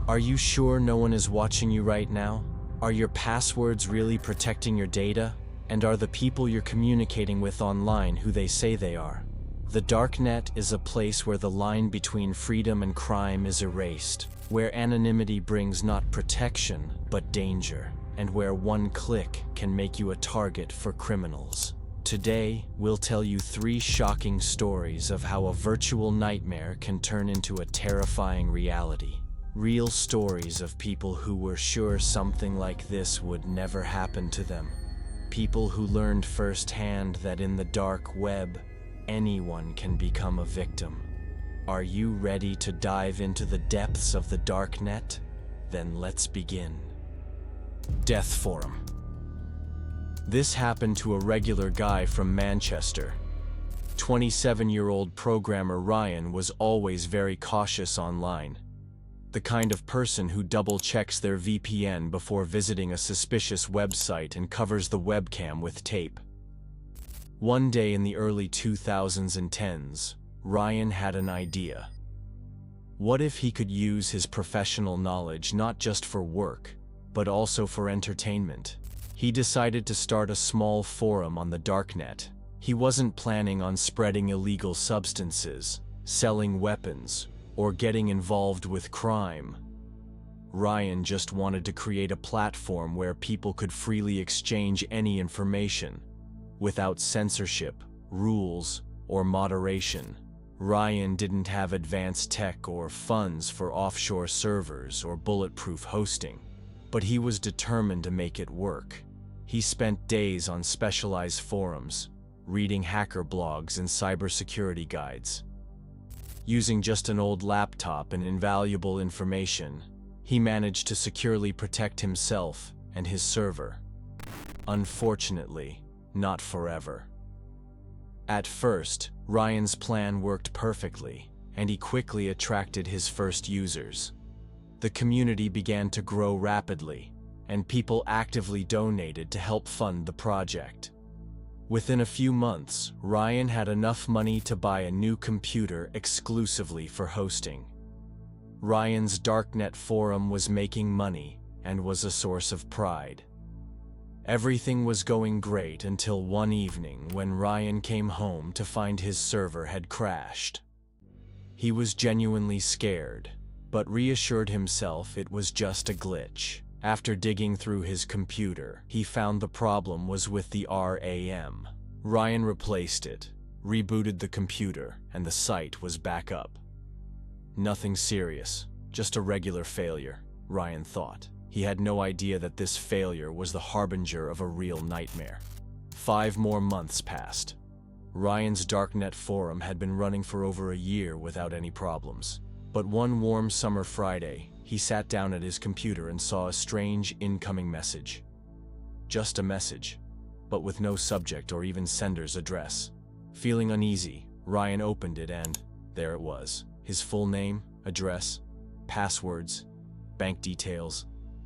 Are you sure no one is watching you right now? Are your passwords really protecting your data? And are the people you're communicating with online who they say they are? The darknet is a place where the line between freedom and crime is erased, where anonymity brings not protection, but danger, and where one click can make you a target for criminals. Today, we'll tell you 3 shocking stories of how a virtual nightmare can turn into a terrifying reality. Real stories of people who were sure something like this would never happen to them. People who learned firsthand that in the dark web, anyone can become a victim. Are you ready to dive into the depths of the darknet? Then let's begin. Death Forum. This happened to a regular guy from Manchester. 27-year-old programmer Ryan was always very cautious online. The kind of person who double-checks their VPN before visiting a suspicious website and covers the webcam with tape. One day in the early 2010s, Ryan had an idea. What if he could use his professional knowledge not just for work, but also for entertainment? He decided to start a small forum on the darknet. He wasn't planning on spreading illegal substances, selling weapons, or getting involved with crime. Ryan just wanted to create a platform where people could freely exchange any information, without censorship, rules, or moderation. Ryan didn't have advanced tech or funds for offshore servers or bulletproof hosting, but he was determined to make it work. He spent days on specialized forums, reading hacker blogs and cybersecurity guides. Using just an old laptop and invaluable information, he managed to securely protect himself and his server. Unfortunately, not forever. At first, Ryan's plan worked perfectly, and he quickly attracted his first users. The community began to grow rapidly, and people actively donated to help fund the project. Within a few months, Ryan had enough money to buy a new computer exclusively for hosting. Ryan's darknet forum was making money and was a source of pride. Everything was going great until one evening when Ryan came home to find his server had crashed. He was genuinely scared, but reassured himself it was just a glitch. After digging through his computer, he found the problem was with the RAM. Ryan replaced it, rebooted the computer, and the site was back up. Nothing serious, just a regular failure, Ryan thought. He had no idea that this failure was the harbinger of a real nightmare. 5 more months passed. Ryan's darknet forum had been running for over a year without any problems. But one warm summer Friday, he sat down at his computer and saw a strange incoming message. Just a message, but with no subject or even sender's address. Feeling uneasy, Ryan opened it and there it was. His full name, address, passwords, bank details,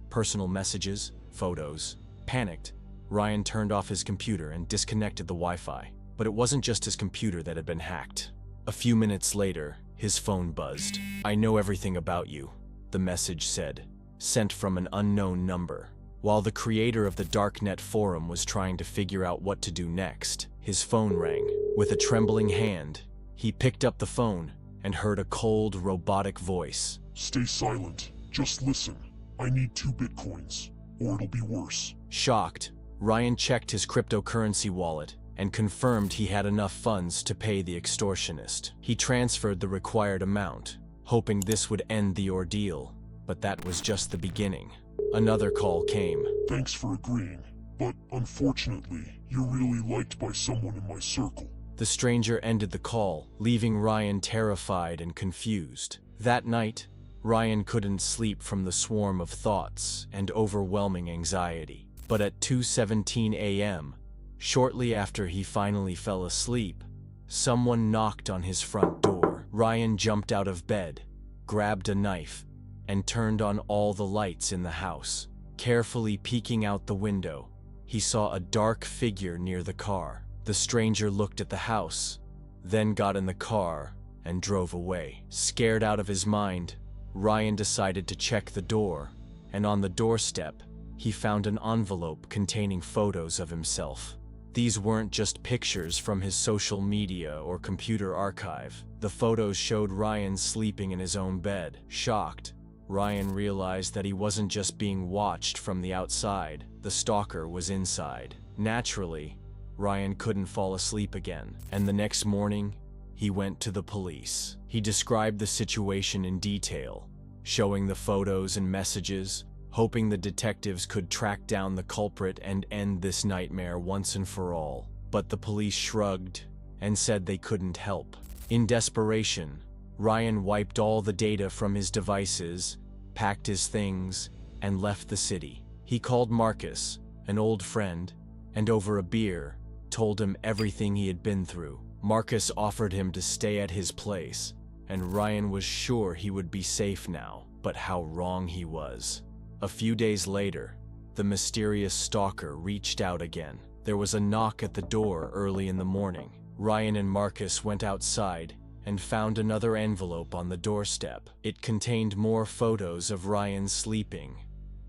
personal messages, photos. Panicked, Ryan turned off his computer and disconnected the Wi-Fi. But it wasn't just his computer that had been hacked. A few minutes later, his phone buzzed. "I know everything about you," the message said, sent from an unknown number. While the creator of the darknet forum was trying to figure out what to do next, his phone rang. With a trembling hand, he picked up the phone and heard a cold, robotic voice. "Stay silent. Just listen. I need 2 bitcoins, or it'll be worse." Shocked, Ryan checked his cryptocurrency wallet and confirmed he had enough funds to pay the extortionist. He transferred the required amount, hoping this would end the ordeal, but that was just the beginning. Another call came. "Thanks for agreeing, but unfortunately, you're really liked by someone in my circle." The stranger ended the call, leaving Ryan terrified and confused. That night, Ryan couldn't sleep from the swarm of thoughts and overwhelming anxiety. But at 2:17 a.m., shortly after he finally fell asleep, someone knocked on his front door. Ryan jumped out of bed, grabbed a knife, and turned on all the lights in the house. Carefully peeking out the window, he saw a dark figure near the car. The stranger looked at the house, then got in the car and drove away. Scared out of his mind, Ryan decided to check the door, and on the doorstep, he found an envelope containing photos of himself. These weren't just pictures from his social media or computer archive. The photos showed Ryan sleeping in his own bed. Shocked, Ryan realized that he wasn't just being watched from the outside, the stalker was inside. Naturally, Ryan couldn't fall asleep again, and the next morning, he went to the police. He described the situation in detail, showing the photos and messages, hoping the detectives could track down the culprit and end this nightmare once and for all. But the police shrugged and said they couldn't help. In desperation, Ryan wiped all the data from his devices, packed his things, and left the city. He called Marcus, an old friend, and over a beer, told him everything he had been through. Marcus offered him to stay at his place, and Ryan was sure he would be safe now, but how wrong he was. A few days later, the mysterious stalker reached out again. There was a knock at the door early in the morning. Ryan and Marcus went outside and found another envelope on the doorstep. It contained more photos of Ryan sleeping,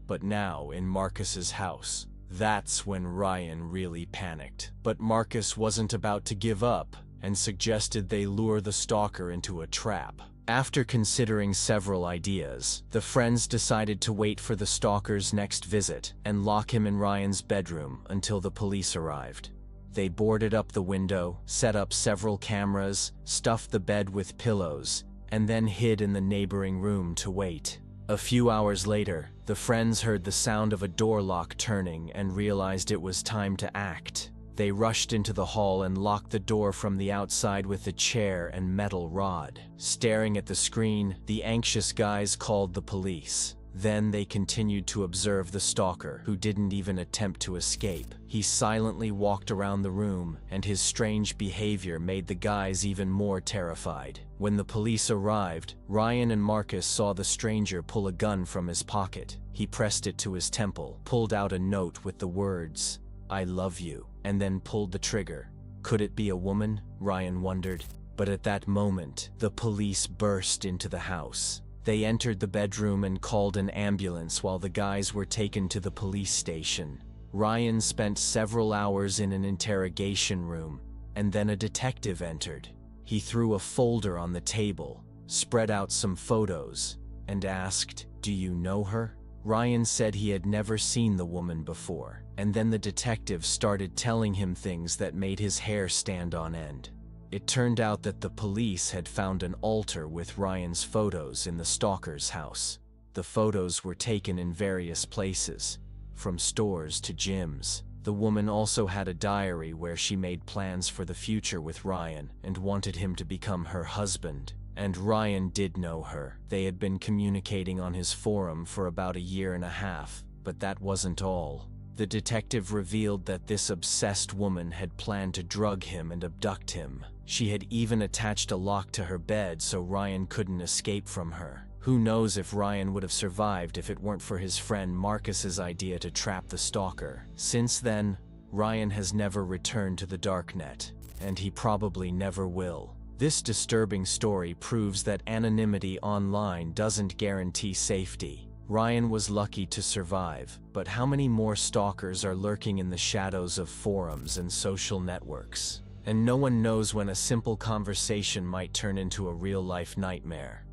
but now in Marcus's house. That's when Ryan really panicked. But Marcus wasn't about to give up and suggested they lure the stalker into a trap. After considering several ideas, the friends decided to wait for the stalker's next visit and lock him in Ryan's bedroom until the police arrived. They boarded up the window, set up several cameras, stuffed the bed with pillows, and then hid in the neighboring room to wait. A few hours later, the friends heard the sound of a door lock turning and realized it was time to act. They rushed into the hall and locked the door from the outside with a chair and metal rod. Staring at the screen, the anxious guys called the police. Then they continued to observe the stalker, who didn't even attempt to escape. He silently walked around the room, and his strange behavior made the guys even more terrified. When the police arrived, Ryan and Marcus saw the stranger pull a gun from his pocket. He pressed it to his temple, pulled out a note with the words, "I love you," and then pulled the trigger. Could it be a woman? Ryan wondered. But at that moment, the police burst into the house. They entered the bedroom and called an ambulance while the guys were taken to the police station. Ryan spent several hours in an interrogation room, and then a detective entered. He threw a folder on the table, spread out some photos, and asked, "Do you know her?" Ryan said he had never seen the woman before, and then the detective started telling him things that made his hair stand on end. It turned out that the police had found an altar with Ryan's photos in the stalker's house. The photos were taken in various places, from stores to gyms. The woman also had a diary where she made plans for the future with Ryan and wanted him to become her husband. And Ryan did know her. They had been communicating on his forum for about a year and a half, but that wasn't all. The detective revealed that this obsessed woman had planned to drug him and abduct him. She had even attached a lock to her bed so Ryan couldn't escape from her. Who knows if Ryan would have survived if it weren't for his friend Marcus's idea to trap the stalker. Since then, Ryan has never returned to the darknet, and he probably never will. This disturbing story proves that anonymity online doesn't guarantee safety. Ryan was lucky to survive, but how many more stalkers are lurking in the shadows of forums and social networks? And no one knows when a simple conversation might turn into a real-life nightmare.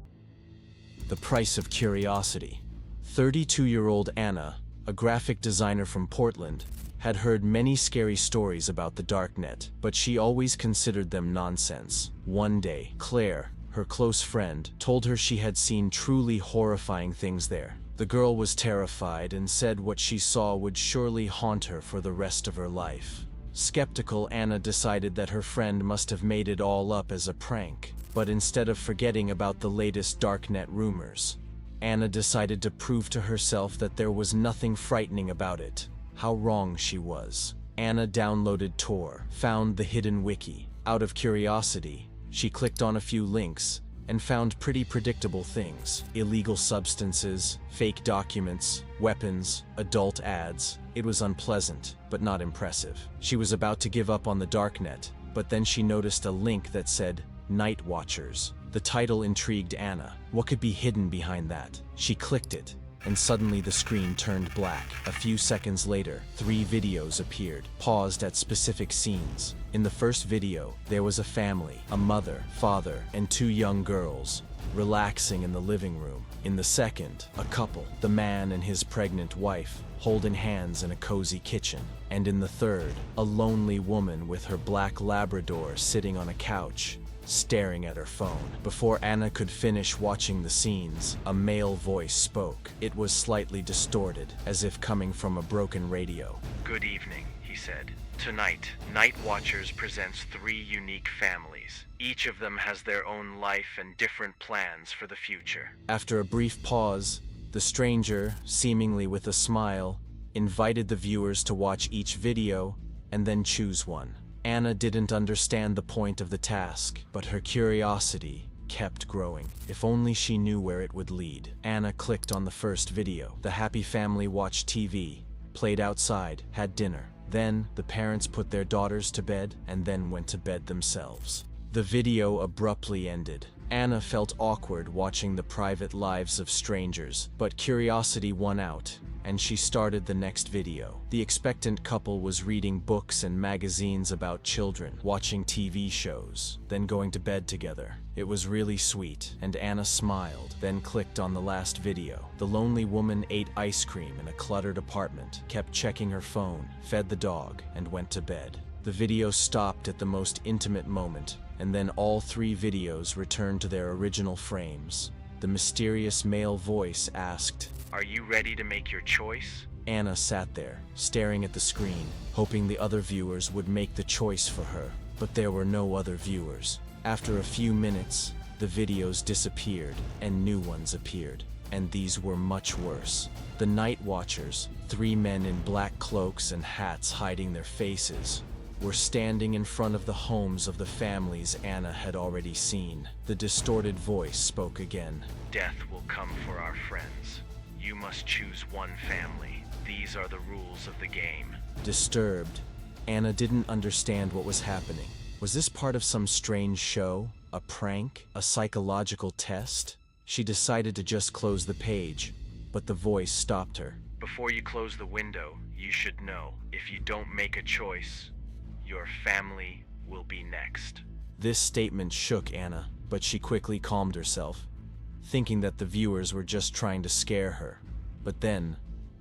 The price of curiosity. 32-year-old Anna, a graphic designer from Portland, had heard many scary stories about the darknet, but she always considered them nonsense. One day, Claire, her close friend, told her she had seen truly horrifying things there. The girl was terrified and said what she saw would surely haunt her for the rest of her life. Skeptical, Anna decided that her friend must have made it all up as a prank. But instead of forgetting about the latest darknet rumors, Anna decided to prove to herself that there was nothing frightening about it. How wrong she was. Anna downloaded Tor, found the hidden wiki. Out of curiosity, she clicked on a few links and found pretty predictable things. Illegal substances, fake documents, weapons, adult ads. It was unpleasant, but not impressive. She was about to give up on the darknet, but then she noticed a link that said, Night Watchers. The title intrigued Anna. What could be hidden behind that? She clicked it, and suddenly the screen turned black. A few seconds later, 3 videos appeared, paused at specific scenes. In the first video, there was a family, a mother, father, and 2 young girls, relaxing in the living room. In the second, a couple, the man and his pregnant wife, holding hands in a cozy kitchen. And in the third, a lonely woman with her black Labrador sitting on a couch, staring at her phone. Before Anna could finish watching the scenes, a male voice spoke. It was slightly distorted, as if coming from a broken radio. "Good evening," he said. "Tonight, Night Watchers presents 3 unique families. Each of them has their own life and different plans for the future." After a brief pause, the stranger, seemingly with a smile, invited the viewers to watch each video and then choose one. Anna didn't understand the point of the task, but her curiosity kept growing. If only she knew where it would lead. Anna clicked on the first video. The happy family watched TV, played outside, had dinner. Then, the parents put their daughters to bed and then went to bed themselves. The video abruptly ended. Anna felt awkward watching the private lives of strangers, but curiosity won out, and she started the next video. The expectant couple was reading books and magazines about children, watching TV shows, then going to bed together. It was really sweet, and Anna smiled, then clicked on the last video. The lonely woman ate ice cream in a cluttered apartment, kept checking her phone, fed the dog, and went to bed. The video stopped at the most intimate moment, and then all 3 videos returned to their original frames. The mysterious male voice asked, "Are you ready to make your choice?" Anna sat there, staring at the screen, hoping the other viewers would make the choice for her. But there were no other viewers. After a few minutes, the videos disappeared, and new ones appeared. And these were much worse. The Night Watchers, 3 men in black cloaks and hats hiding their faces, were standing in front of the homes of the families Anna had already seen. The distorted voice spoke again. "Death will come for our friends. You must choose one family. These are the rules of the game." Disturbed, Anna didn't understand what was happening. Was this part of some strange show? A prank? A psychological test? She decided to just close the page, but the voice stopped her. "Before you close the window, you should know, if you don't make a choice, your family will be next." This statement shook Anna, but she quickly calmed herself, thinking that the viewers were just trying to scare her. But then,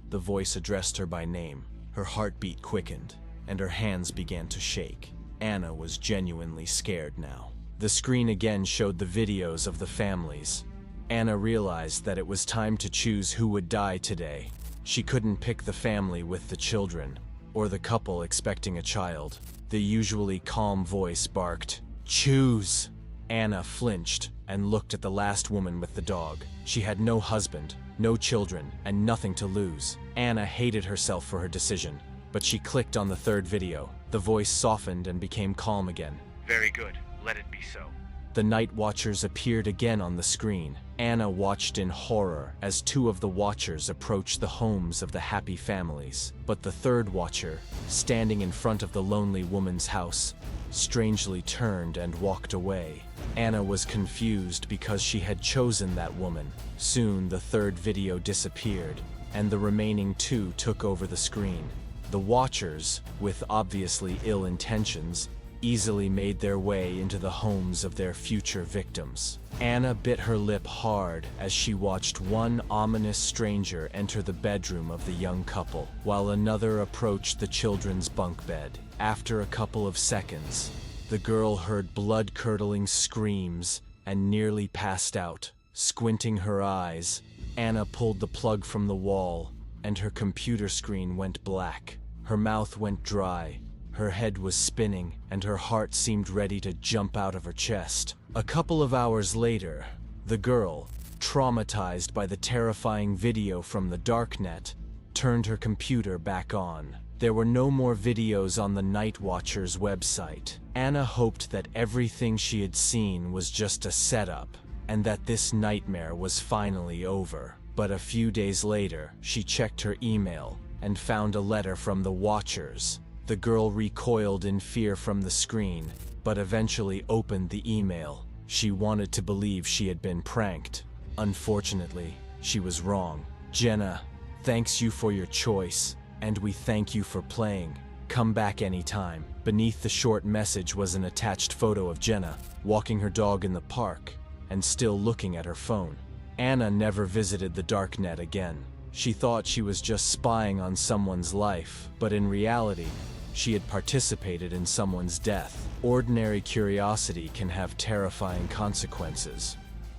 the voice addressed her by name. Her heartbeat quickened, and her hands began to shake. Anna was genuinely scared now. The screen again showed the videos of the families. Anna realized that it was time to choose who would die today. She couldn't pick the family with the children, or the couple expecting a child. The usually calm voice barked, "Choose!" Anna flinched and looked at the last woman with the dog. She had no husband, no children, and nothing to lose. Anna hated herself for her decision, but she clicked on the third video. The voice softened and became calm again. "Very good. Let it be so." The Night Watchers appeared again on the screen. Anna watched in horror as 2 of the Watchers approached the homes of the happy families. But the third Watcher, standing in front of the lonely woman's house, strangely turned and walked away. Anna was confused because she had chosen that woman. Soon the third video disappeared, and the remaining 2 took over the screen. The Watchers, with obviously ill intentions, easily made their way into the homes of their future victims. Anna bit her lip hard as she watched one ominous stranger enter the bedroom of the young couple, while another approached the children's bunk bed. After a couple of seconds, the girl heard blood-curdling screams and nearly passed out. Squinting her eyes, Anna pulled the plug from the wall, and her computer screen went black. Her mouth went dry. Her head was spinning, and her heart seemed ready to jump out of her chest. A couple of hours later, the girl, traumatized by the terrifying video from the darknet, turned her computer back on. There were no more videos on the Night Watchers website. Anna hoped that everything she had seen was just a setup, and that this nightmare was finally over. But a few days later, she checked her email and found a letter from the Watchers. The girl recoiled in fear from the screen, but eventually opened the email. She wanted to believe she had been pranked. Unfortunately, she was wrong. Jenna, thanks you for your choice, and we thank you for playing. Come back anytime. Beneath the short message was an attached photo of Jenna, walking her dog in the park, and still looking at her phone. Anna never visited the darknet again. She thought she was just spying on someone's life, but in reality, she had participated in someone's death. Ordinary curiosity can have terrifying consequences.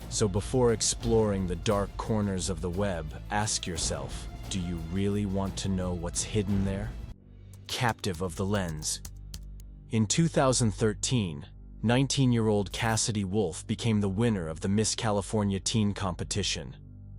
So before exploring the dark corners of the web, ask yourself, do you really want to know what's hidden there? Captive of the lens. In 2013, 19-year-old Cassidy Wolf became the winner of the Miss California Teen Competition,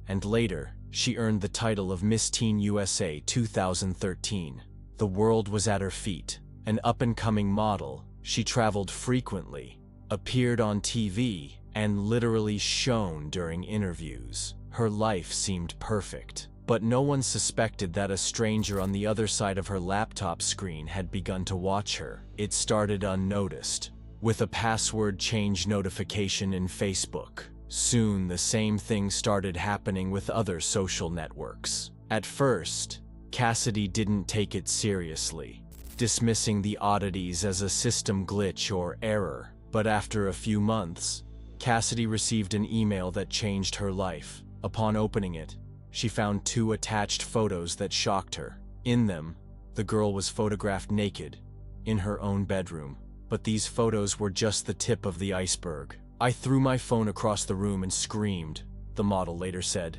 and later, she earned the title of Miss Teen USA 2013. The world was at her feet. An up-and-coming model, she traveled frequently, appeared on TV, and literally shone during interviews. Her life seemed perfect, but no one suspected that a stranger on the other side of her laptop screen had begun to watch her. It started unnoticed, with a password change notification in Facebook. Soon, the same thing started happening with other social networks. At first, Cassidy didn't take it seriously, dismissing the oddities as a system glitch or error. But after a few months, Cassidy received an email that changed her life. Upon opening it, she found 2 attached photos that shocked her. In them, the girl was photographed naked, in her own bedroom. But these photos were just the tip of the iceberg. I threw my phone across the room and screamed, the model later said.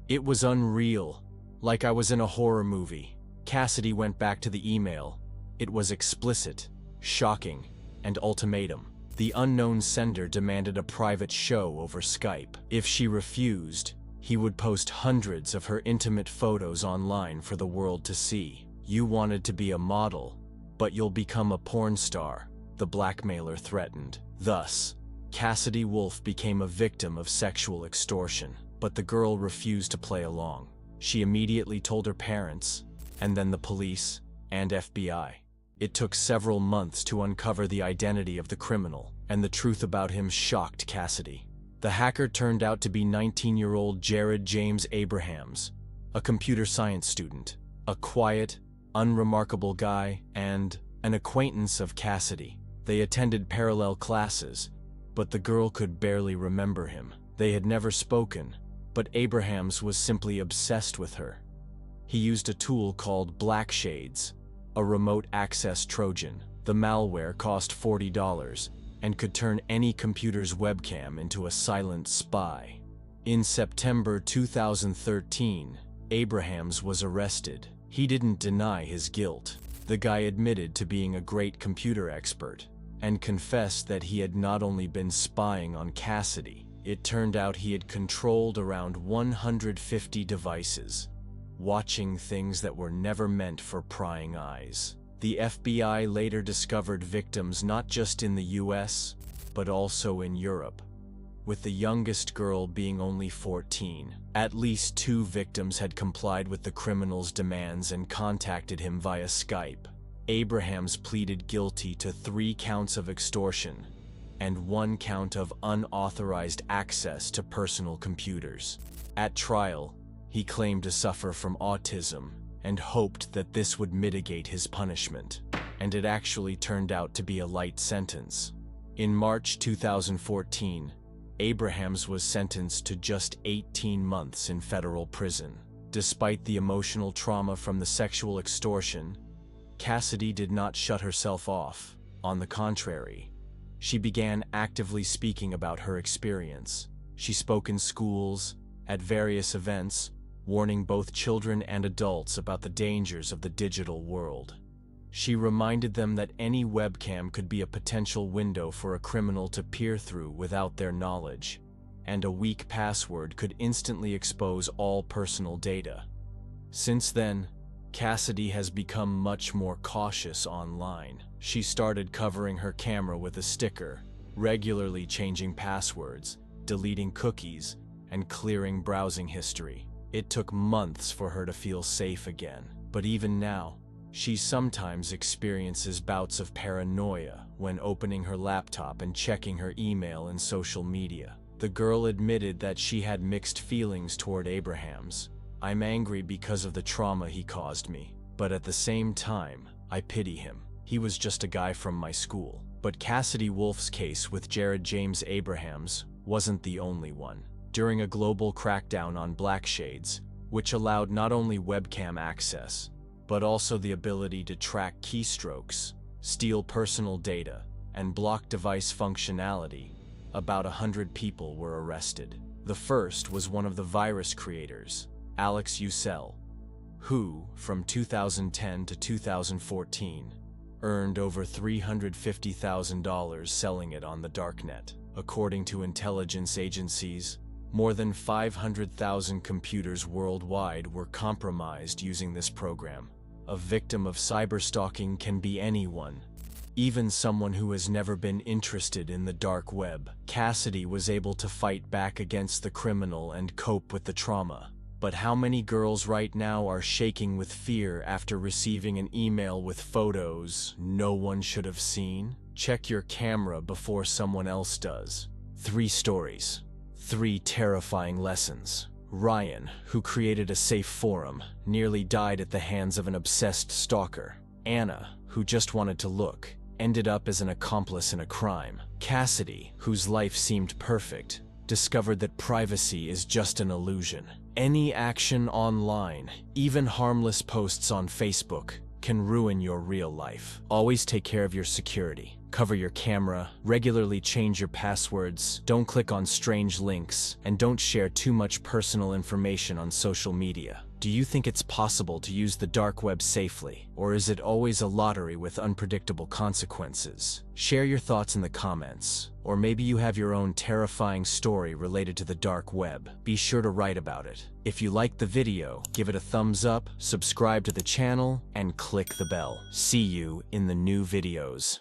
It was unreal, like I was in a horror movie. Cassidy went back to the email. It was explicit, shocking, and ultimatum. The unknown sender demanded a private show over Skype. If she refused, he would post hundreds of her intimate photos online for the world to see. You wanted to be a model, but you'll become a porn star, the blackmailer threatened. Thus, Cassidy Wolf became a victim of sexual extortion, but the girl refused to play along. She immediately told her parents, and then the police and FBI. It took several months to uncover the identity of the criminal, and the truth about him shocked Cassidy. The hacker turned out to be 19-year-old Jared James Abrahams, a computer science student, a quiet, unremarkable guy, and an acquaintance of Cassidy. They attended parallel classes, but the girl could barely remember him. They had never spoken, but Abrahams was simply obsessed with her. He used a tool called Blackshades, a remote access Trojan. The malware cost $40 and could turn any computer's webcam into a silent spy. In September 2013, Abrahams was arrested. He didn't deny his guilt. The guy admitted to being a great computer expert and confessed that he had not only been spying on Cassidy, it turned out he had controlled around 150 devices, watching things that were never meant for prying eyes. The FBI later discovered victims not just in the US, but also in Europe, with the youngest girl being only 14. At least 2 victims had complied with the criminal's demands and contacted him via Skype. Abrahams pleaded guilty to 3 counts of extortion and 1 count of unauthorized access to personal computers. At trial, he claimed to suffer from autism and hoped that this would mitigate his punishment, and it actually turned out to be a light sentence. In March 2014, Abrahams was sentenced to just 18 months in federal prison. Despite the emotional trauma from the sexual extortion, Cassidy did not shut herself off. On the contrary, she began actively speaking about her experience. She spoke in schools, at various events, warning both children and adults about the dangers of the digital world. She reminded them that any webcam could be a potential window for a criminal to peer through without their knowledge, and a weak password could instantly expose all personal data. Since then, Cassidy has become much more cautious online. She started covering her camera with a sticker, regularly changing passwords, deleting cookies, and clearing browsing history. It took months for her to feel safe again, but even now, She sometimes experiences bouts of paranoia when opening her laptop and checking her email and social media. The girl admitted that she had mixed feelings toward Abrahams. "I'm angry because of the trauma he caused me, but at the same time, I pity him. He was just a guy from my school." But Cassidy Wolf's case with Jared James Abrahams wasn't the only one. During a global crackdown on blackshades, which allowed not only webcam access, but also the ability to track keystrokes, steal personal data, and block device functionality, about 100 people were arrested. The first was one of the virus creators, Alex Ucell, who, from 2010 to 2014, earned over $350,000 selling it on the darknet. According to intelligence agencies, more than 500,000 computers worldwide were compromised using this program. A victim of cyberstalking can be anyone, even someone who has never been interested in the dark web. Cassidy was able to fight back against the criminal and cope with the trauma. But how many girls right now are shaking with fear after receiving an email with photos no one should have seen? Check your camera before someone else does. 3 stories. 3 terrifying lessons. Ryan, who created a safe forum, nearly died at the hands of an obsessed stalker. Anna, who just wanted to look, ended up as an accomplice in a crime. Cassidy, whose life seemed perfect, discovered that privacy is just an illusion. Any action online, even harmless posts on Facebook, can ruin your real life. Always take care of your security. Cover your camera, regularly change your passwords, don't click on strange links, and don't share too much personal information on social media. Do you think it's possible to use the dark web safely, or is it always a lottery with unpredictable consequences? Share your thoughts in the comments, or maybe you have your own terrifying story related to the dark web. Be sure to write about it. If you liked the video, give it a thumbs up, subscribe to the channel, and click the bell. See you in the new videos.